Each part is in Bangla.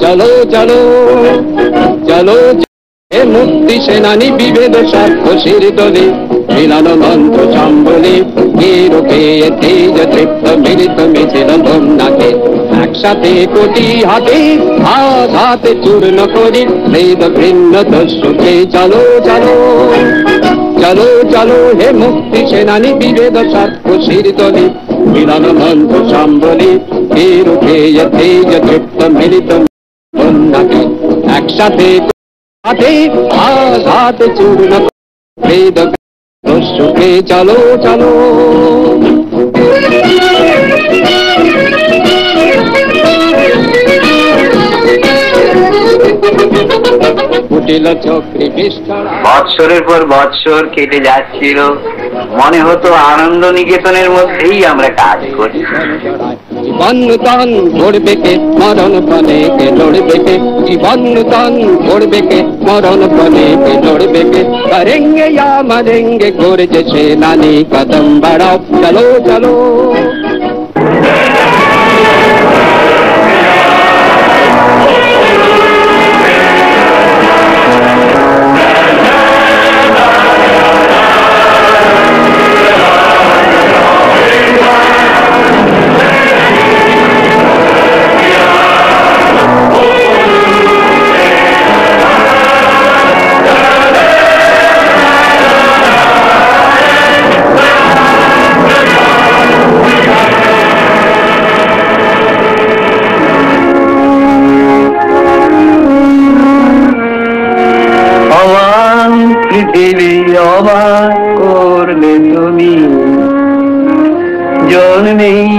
চলো চলো চলো হে মুক্তি সেনানী বিভেদ সাক্ষীর দলে মিলন মন্ত্র সম্বলে কে তেজ তৃপ্ত মিলিত মিছিল নাকে একসাথে কোটি হাতে হাতে চূর্ণ করি বেদ ভিন্ন দস্যুকে চলো চলো চলো চলো হে মুক্তি সেনানী বিভেদ সাক্ষীর দলে মিলন মন্ত্র সম্বলে কে তেজ তৃপ্ত মিলিত নাকে একসাথে হাতে হাতে চূর্ণ বেদ দস্যুকে চলো চলো কুটিল চক্রী বিষ্ঠরা বৎসরের পর বৎসর কেটে যাচ্ছিল, মনে হতো আনন্দ নিকেতনের মধ্যেই আমরা কাজ করি। জীবন নূতন গড়বে কে মরণ ফলে কে লড়বে কে জীবন নূতন গড়বে কে মরণ ফলে কে লড়বে কে করেঙ্গে या मरेंगे গর্জে সেনানী কদম বাড়াও চলো চলো অবাক করলে তুমি জন্মেই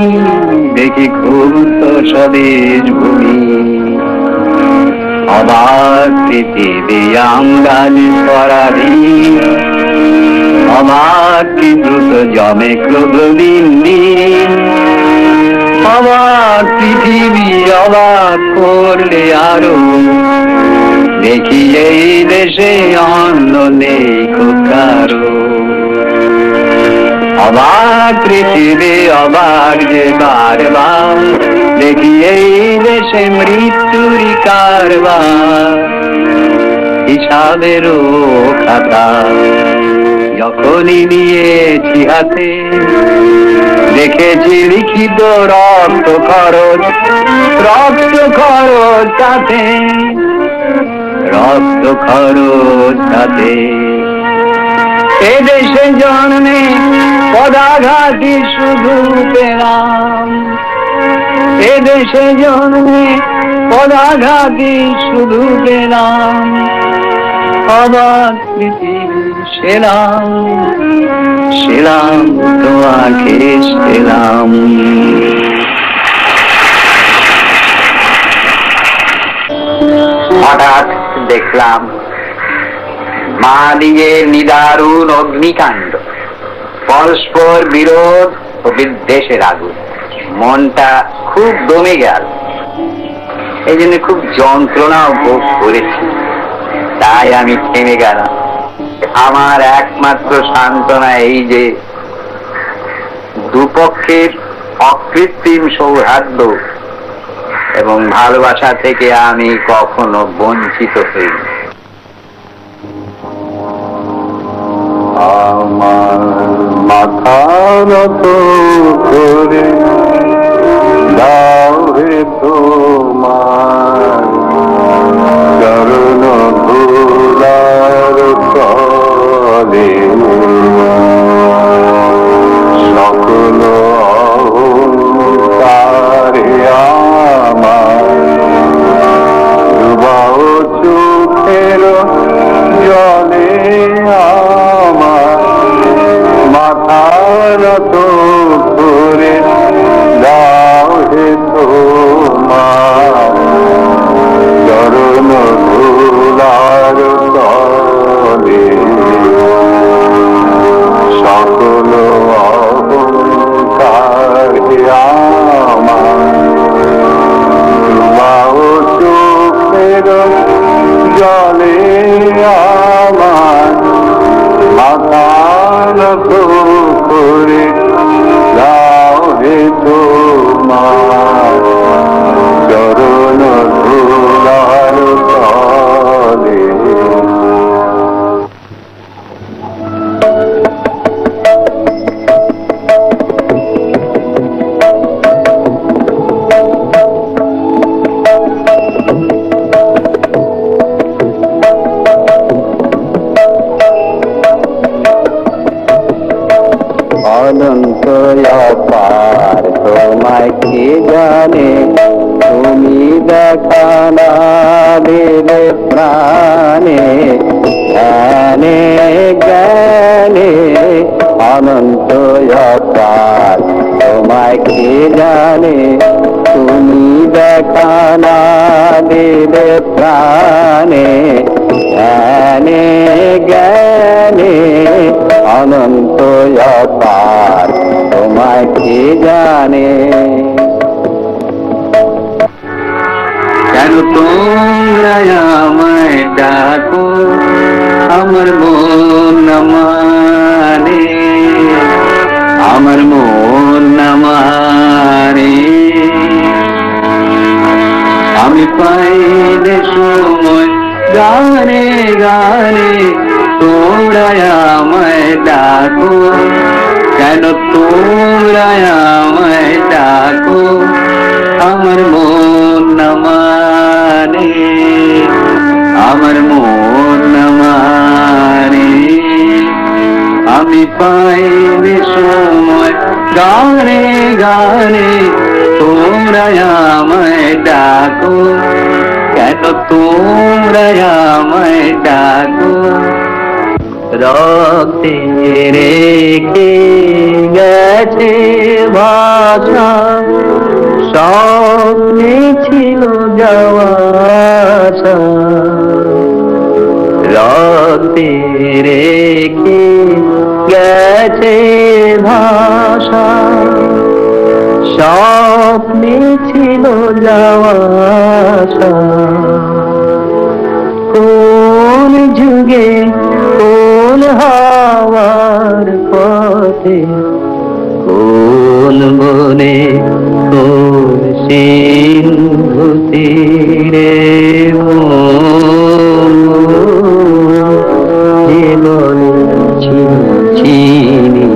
দেখি খুব স্বদেশ ভূমি অবাক পৃথিবী আমগাছ করাবি অবাক কি দ্রুত জমে ক্রোধ দিন দিন অবাক পৃথিবী অবাক করলে আরো দেখি এই দেশে অন্য নেই কারো অবাক পৃথিবী অবাক যে বারবার দেখি এই দেশে মৃত্যুর কারবার হিসাবেরও খাতা যখনই নিয়েছি হাতে দেখেছি লিখিত রক্ত খরচ সাথে রক্ত খরচ সাথে এদেশে জন্মে পদাঘাতী শুধু পেলাম এদেশে জন্মে পদাঘাতী শুধু পেলাম অবাক পৃথিবী সেলাম সেলাম তোমাকে সেলাম হঠাৎ দেখলাম মা দিগের নিদারুণ অগ্নিকাণ্ড পরস্পর বিরোধ ও বিদ্বেষের আগুন মনটা খুব দমে গেল এই জন্য খুব যন্ত্রণা ভোগ করেছি তাই আমি থেমে গেলাম আমার একমাত্র সান্ত্বনা এই যে দুপক্ষের অকৃত্রিম সৌহার্দ্য এবং ভালোবাসা থেকে আমি কখনো বঞ্চিত হইনি আমার মাথা নত করে দাও হে তোমার চরণ ধুলার তলে সকল অহংকারে আমার ডুবাও চোখের জলে আমার মাথা নত করে দাও হে তোমার কানা দিলে প্রাণে জ্ঞানে জ্ঞানে অনন্ত অপার তোমায় কে জানে তুমি দেখা না দিলে প্রাণে জ্ঞানে জ্ঞানে অনন্ত অপার তোমায় কে জানে কেন তোমরা আমায় ডাকো আমার মন না মানে আমার মন না মানে আমি পাইলে সময় গানে গানে তোমরা আমায় ডাকো কেন তোমরা আমায় ডাকো আমার মন না মানে আমার মন না মানে আমি পাইলে সময় গানে গানে তোমরা আমায় ডাকো কেন তোমরা আমায় ডাকো রক্তে রেখে গেছে ভাষা স্বপ্নে ছিল যাওয়া আশা রক্তে রেখে গেছে ভাষা স্বপ্নে ছিল যাওয়া আশা কোন যুগে কোন হাওয়ার পথে কোন বনে কোন সিন্ধু তীরে জীবন চিনি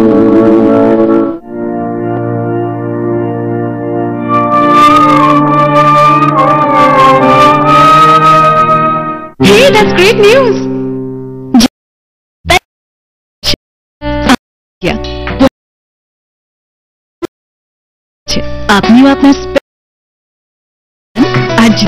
Hey, that's great news! আপনিও আপনার आज